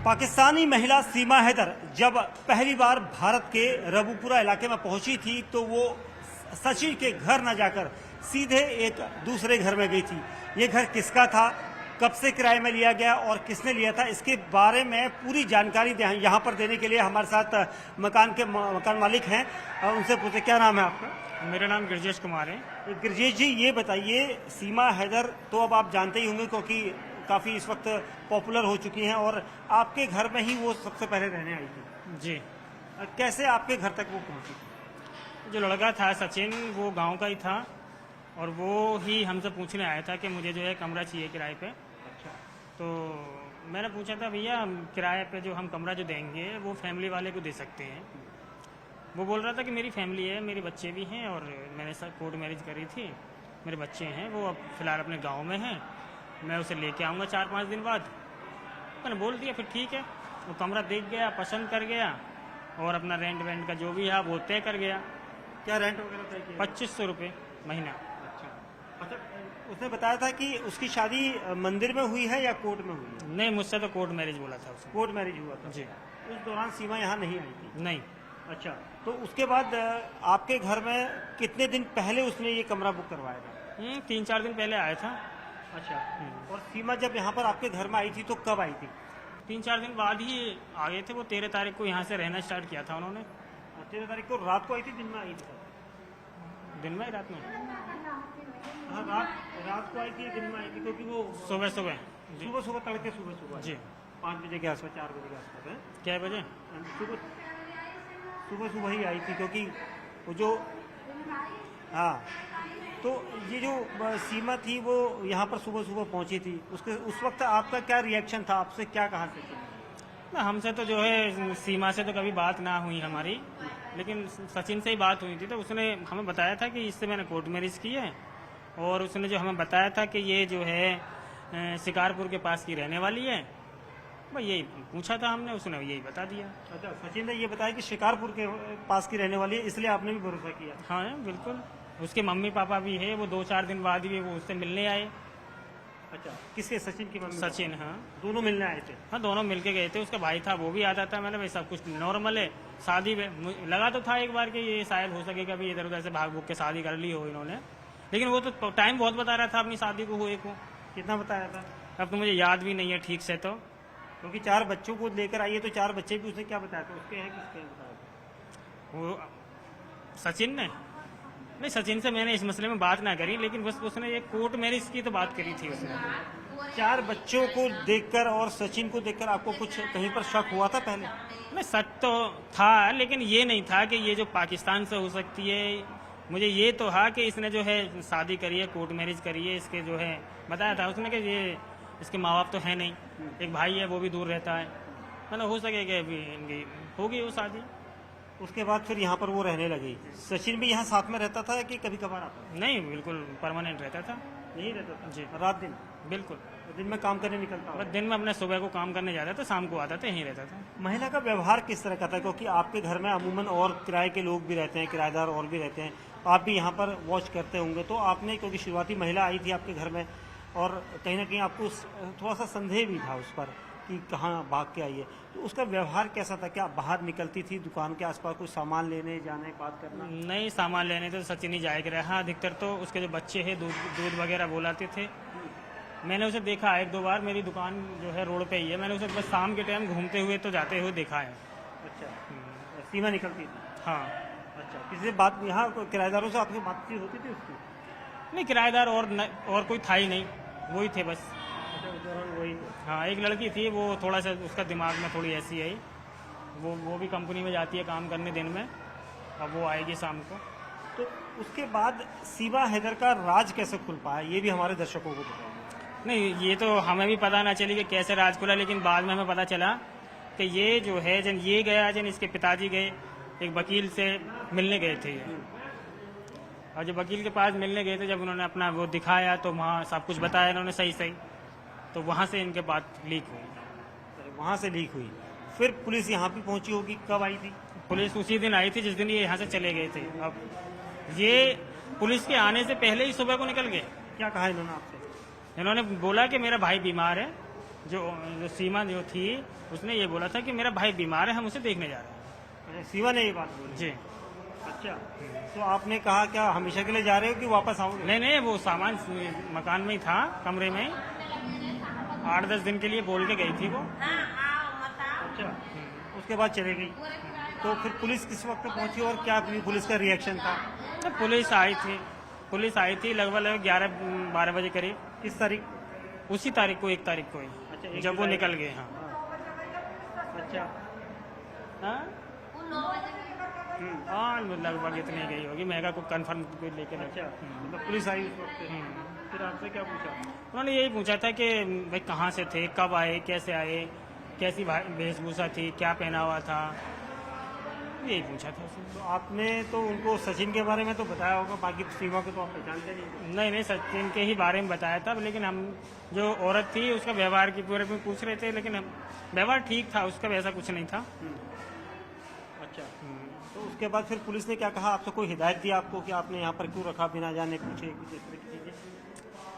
पाकिस्तानी महिला सीमा हैदर जब पहली बार भारत के रबूपुरा इलाके में पहुंची थी तो वो सचिन के घर न जाकर सीधे एक दूसरे घर में गई थी। ये घर किसका था, कब से किराए में लिया गया और किसने लिया था, इसके बारे में पूरी जानकारी यहाँ पर देने के लिए हमारे साथ मकान मालिक हैं। उनसे पूछे क्या नाम है आपका? मेरा नाम गिरजेश कुमार है। गिरजेश जी, ये बताइए, सीमा हैदर तो अब आप जानते ही होंगे क्योंकि काफ़ी इस वक्त पॉपुलर हो चुकी हैं और आपके घर में ही वो सबसे पहले रहने आई थी जी। कैसे आपके घर तक वो पहुंची? जो लड़का था सचिन, वो गांव का ही था और वो ही हमसे पूछने आया था कि मुझे जो है कमरा चाहिए किराए पे। अच्छा। तो मैंने पूछा था भैया किराए पे जो हम कमरा जो देंगे वो फैमिली वाले को दे सकते हैं। वो बोल रहा था कि मेरी फैमिली है, मेरे बच्चे भी हैं और मैंने कोर्ट मैरिज करी थी, मेरे बच्चे हैं, वो अब फिलहाल अपने गाँव में हैं, मैं उसे लेके आऊँगा 4-5 दिन बाद। मैंने बोल दिया फिर ठीक है। वो कमरा देख गया, पसंद कर गया और अपना रेंट का जो भी है वो तय कर गया। क्या रेंट वगैरह तय किया? 2500 रुपये महीना। अच्छा, उसने बताया था कि उसकी शादी मंदिर में हुई है या कोर्ट में हुई है? नहीं, मुझसे तो कोर्ट मैरिज बोला था उसने। कोर्ट मैरिज हुआ था जी। उस दौरान सीमा यहाँ नहीं आई थी? नहीं। अच्छा, तो उसके बाद आपके घर में कितने दिन पहले उसने ये कमरा बुक करवाया था? 3-4 दिन पहले आया था। अच्छा। और सीमा जब यहाँ पर आपके घर में आई थी तो कब आई थी? 3-4 दिन बाद ही आ गए थे। वो 13 तारीख को यहाँ से रहना स्टार्ट किया था उन्होंने। 13 तारीख को रात को आई थी, दिन में आई थी? दिन में ही, रात में? हाँ, रात को आई थी, दिन में आई थी? क्योंकि वो सुबह तड़के सुबह जी 5 बजे के आसपास, 4 बजे के आसपास है। क्या बजे? सुबह ही आई थी क्योंकि वो जो, हाँ, तो ये जो सीमा थी वो यहाँ पर सुबह पहुँची थी। उस वक्त आपका क्या रिएक्शन था? आपसे क्या कहा था? ना, हमसे तो जो है सीमा से तो कभी बात ना हुई हमारी, लेकिन सचिन से ही बात हुई थी। तो उसने हमें बताया था कि इससे मैंने कोर्ट मैरिज की है और उसने जो हमें बताया था कि ये जो है शिकारपुर के पास की रहने वाली है। भाई यही पूछा था हमने, उसने यही बता दिया। अच्छा, सचिन ने ये बताया कि शिकारपुर के पास की रहने वाली है, इसलिए आपने भी भरोसा किया? हाँ बिल्कुल। उसके मम्मी पापा भी है, वो 2-4 दिन बाद ही वो उससे मिलने आए। अच्छा, किसके? सचिन की मम्मी? सचिन, हाँ। दोनों मिलने आए थे? हाँ, दोनों मिलके गए थे। उसका भाई था, वो भी आता था। मैंने भाई सब कुछ नॉर्मल है, शादी में लगा तो था एक बार कि ये शायद हो सके कभी इधर उधर से भाग भूग के शादी कर ली हो इन्होंने, लेकिन वो तो टाइम बहुत बता रहा था अपनी शादी को हुए को। कितना बताया था? अब तो मुझे याद भी नहीं है ठीक से, तो क्योंकि 4 बच्चों को लेकर आई है तो 4 बच्चे भी उसने क्या बताया था? उसके हैं, किसके हैं बताया था? वो सचिन ने नहीं, सचिन से मैंने इस मसले में बात ना करी, लेकिन बस उसने ये कोर्ट मैरिज की तो बात करी थी उसने। 4 बच्चों को देखकर और सचिन को देखकर आपको कुछ कहीं पर शक हुआ था पहले? नहीं, शक तो था, लेकिन ये नहीं था कि ये जो पाकिस्तान से हो सकती है। मुझे ये तो था कि इसने जो है शादी करी है, कोर्ट मैरिज करी है, इसके जो है बताया था उसने कि ये इसके माँ बाप तो है नहीं, एक भाई है वो भी दूर रहता है, मैंने हो सके कि अभी इनकी होगी वो शादी। उसके बाद फिर यहाँ पर वो रहने लगी। सचिन भी यहाँ साथ में रहता था कि कभी कभार आता? नहीं, बिल्कुल परमानेंट रहता था। यही रहता था जी। रात दिन? बिल्कुल। दिन में काम करने निकलता बस होगा? दिन में अपने सुबह को काम करने जाता था, शाम को आता था, यहीं रहता था। महिला का व्यवहार किस तरह का था? क्योंकि आपके घर में अमूमन और किराए के लोग भी रहते हैं, किराएदार और भी रहते हैं, आप भी यहाँ पर वॉच करते होंगे, तो आपने, क्योंकि शुरुआती महिला आई थी आपके घर में और कहीं ना कहीं आपको थोड़ा सा संदेह भी था उस पर कि कहाँ भाग के आई है, तो उसका व्यवहार कैसा था? क्या बाहर निकलती थी दुकान के आसपास कुछ सामान लेने जाने, बात करना? नहीं, सामान लेने तो सचिन ही जाया करे। हाँ, अधिकतर तो उसके जो बच्चे हैं दूध वगैरह बोलाते थे। मैंने उसे देखा 1-2 बार, मेरी दुकान जो है रोड पे ही है, मैंने उसे बस शाम के टाइम घूमते हुए तो जाते हुए देखा है। अच्छा, सीमा निकलती थी? हाँ। अच्छा, किसी से बात, यहाँ किराएदारों से आपकी बातचीत होती थी उसकी? नहीं, किराएदार और कोई था ही नहीं, वही थे बस। अच्छा, उस दौरान वही थे? हाँ, एक लड़की थी, वो थोड़ा सा उसका दिमाग में थोड़ी ऐसी है, वो भी कंपनी में जाती है काम करने दिन में, अब वो आएगी शाम को। तो उसके बाद सीमा हैदर का राज कैसे खुल पाया, ये भी हमारे दर्शकों को बताइए। नहीं, ये तो हमें भी पता ना चली कि कैसे राज खुला, लेकिन बाद में हमें पता चला कि ये जो है जब ये गया, जब इसके पिताजी गए एक वकील से मिलने गए थे ये, और जब वकील के पास मिलने गए थे, जब उन्होंने अपना वो दिखाया तो वहाँ सब कुछ बताया इन्होंने सही, तो वहाँ से इनके बात लीक हुई। वहाँ से लीक हुई, फिर पुलिस यहाँ भी पहुँची होगी? कब आई थी पुलिस? उसी दिन आई थी जिस दिन ये यहाँ से चले गए थे। अब ये पुलिस के आने से पहले ही सुबह को निकल गए। क्या कहा इन्होंने आपसे? इन्होंने बोला कि मेरा भाई बीमार है, जो सीमा जो थी उसने ये बोला था कि मेरा भाई बीमार है, हम उसे देखने जा रहे हैं। अच्छा, सीमा ने ये बात बोली? जी। अच्छा, तो आपने कहा क्या हमेशा के लिए जा रहे हो कि वापस आओगे? नहीं नहीं, वो सामान मकान में ही था, कमरे में 8-10 दिन के लिए बोल के गई थी वो। अच्छा, उसके बाद चले गई। तो फिर पुलिस किस वक्त पहुंची और क्या पुलिस का रिएक्शन था? तो पुलिस आई थी लगभग 11-12 बजे करीब। किस तारीख? उसी तारीख को, 1 तारीख को ही, अच्छा, 1 जब वो जुलाई। निकल गए। हाँ अच्छा। हाँ हाँ, लगभग इतनी गई होगी, महंगा को कंफर्म लेके नहीं। अच्छा, मतलब पुलिस आई उस वक्त? फिर आपसे क्या पूछा? उन्होंने यही पूछा था कि भाई कहाँ से थे, कब आए, कैसे आए, कैसी वेशभूषा थी, क्या पहना हुआ था, यही पूछा था उसने। तो आपने तो उनको सचिन के बारे में तो बताया होगा, बाकी सीमा को तो आप पहचानते नहीं? नहीं नहीं, सचिन के ही बारे में बताया था, लेकिन हम जो औरत थी उसका व्यवहार के पूरे में पूछ रहे थे, लेकिन व्यवहार ठीक था उसका, वैसा कुछ नहीं था। अच्छा, तो उसके बाद फिर पुलिस ने क्या कहा आपसे? कोई हिदायत दी आपको कि आपने यहाँ पर क्यों रखा बिना जाने पूछे, कुछ इस तरह की चीजें?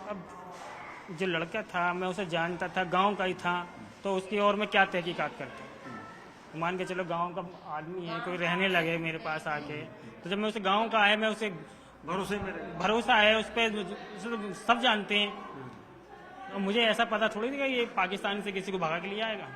अब जो लड़का था मैं उसे जानता था, गांव का ही था, तो उसकी और मैं क्या तहकीकात करता। मान के चलो गांव का आदमी है, कोई रहने लगे मेरे पास आके, तो जब मैं उसे गांव का आया, मैं उसे भरोसा है उस पर, सब जानते हैं, और मुझे ऐसा पता थोड़ी नहीं कि ये पाकिस्तान से किसी को भगा के लिए आएगा।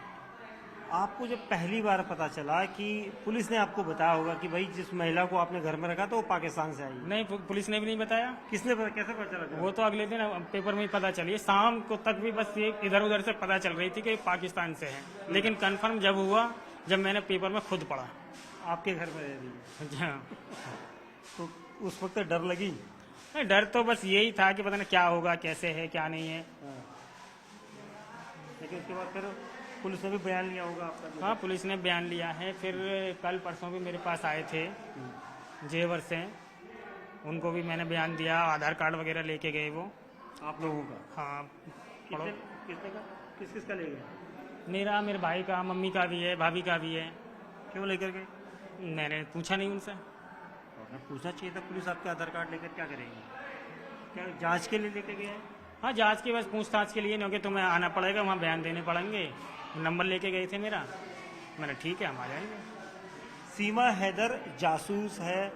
आपको जब पहली बार पता चला कि पुलिस ने आपको बताया होगा कि भाई जिस महिला को आपने घर में रखा था वो पाकिस्तान से आई है? नहीं, पुलिस ने भी नहीं बताया। किसने कैसे पता चला? वो तो अगले दिन पेपर में ही पता चली, शाम को तक भी बस ये इधर उधर से पता चल रही थी कि पाकिस्तान से है, लेकिन कंफर्म जब हुआ, जब मैंने पेपर में खुद पढ़ा। आपके घर में रह रही है? हाँ। तो उस वक्त डर लगी? नहीं, डर तो बस यही था कि पता नहीं क्या होगा, कैसे है, क्या नहीं है। लेकिन उसके बाद फिर पुलिस ने भी बयान लिया होगा आपका? हाँ, पुलिस ने बयान लिया है। फिर कल परसों भी मेरे पास आए थे जेवर से, उनको भी मैंने बयान दिया, आधार कार्ड वगैरह लेके गए वो। आप लोगों का? हाँ। किसने का? किस का ले गए? मेरा, मेरे भाई का, मम्मी का भी है, भाभी का भी है। क्यों लेकर गए? मैंने पूछा नहीं उनसे। आपने पूछना चाहिए था। पुलिस आपके आधार कार्ड लेकर क्या करेगी? क्या जांच के लिए लेके गए हैं? हाँ, जांच की बस पूछताछ के लिए, नहीं कि तुम्हें आना पड़ेगा, वहाँ बयान देने पड़ेंगे। नंबर लेके गए थे मेरा, मैंने ठीक है हम आ जाएंगे। सीमा हैदर जासूस है,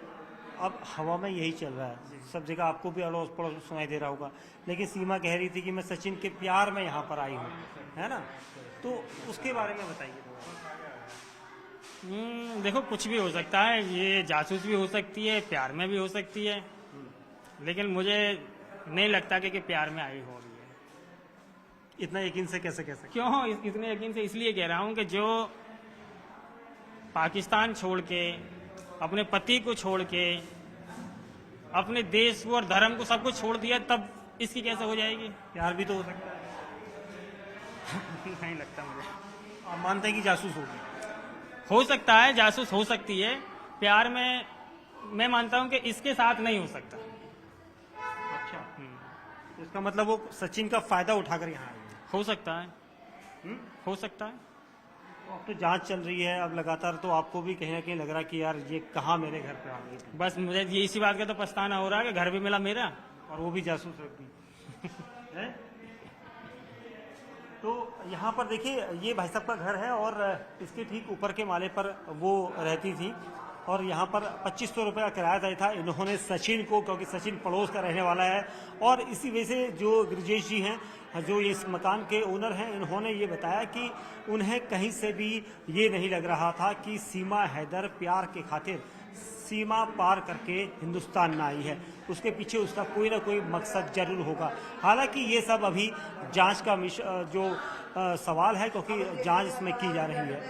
अब हवा में यही चल रहा है, सब जगह आपको भी अड़ोस पड़ोस सुनाई दे रहा होगा। लेकिन सीमा कह रही थी कि मैं सचिन के प्यार में यहाँ पर आई हूँ, है ना? तो उसके बारे में बताइए। देखो, कुछ भी हो सकता है, ये जासूस भी हो सकती है, प्यार में भी हो सकती है, लेकिन मुझे नहीं लगता कि प्यार में आई हो रही है। इतना यकीन से कैसे कह सकते? क्यों इतने यकीन से इसलिए कह रहा हूँ कि जो पाकिस्तान छोड़ के, अपने पति को छोड़ के, अपने देश को और धर्म को सब कुछ छोड़ दिया, तब इसकी कैसे हो जाएगी? प्यार भी तो हो सकता है। नहीं लगता मुझे। आप मानते हैं कि जासूस होगी? हो सकता है, जासूस हो सकती है। प्यार में मैं मानता हूं कि इसके साथ नहीं हो सकता। अच्छा, इसका मतलब वो सचिन का फायदा उठाकर यहाँ आई है? हो सकता है। हो सकता है। तो अब तो जांच चल रही है, अब लगातार, तो आपको भी कहीं ना कहीं लग रहा है कि यार ये कहाँ मेरे घर पे आ गई थी? बस मुझे ये इसी बात का तो पछताना हो रहा है कि घर भी मिला मेरा, और वो भी जासूस रख दी है? तो यहाँ पर देखिए, ये भाई साहब का घर है और इसके ठीक ऊपर के माले पर वो रहती थी, और यहाँ पर 2500 रुपये का किराया तय था। इन्होंने सचिन को, क्योंकि सचिन पड़ोस का रहने वाला है, और इसी वजह से जो ब्रिजेश जी हैं, जो इस मकान के ओनर हैं, इन्होंने ये बताया कि उन्हें कहीं से भी ये नहीं लग रहा था कि सीमा हैदर प्यार के खातिर सीमा पार करके हिंदुस्तान में आई है। उसके पीछे उसका कोई ना कोई मकसद जरूर होगा। हालांकि ये सब अभी जांच का जो सवाल है, क्योंकि जांच इसमें की जा रही है।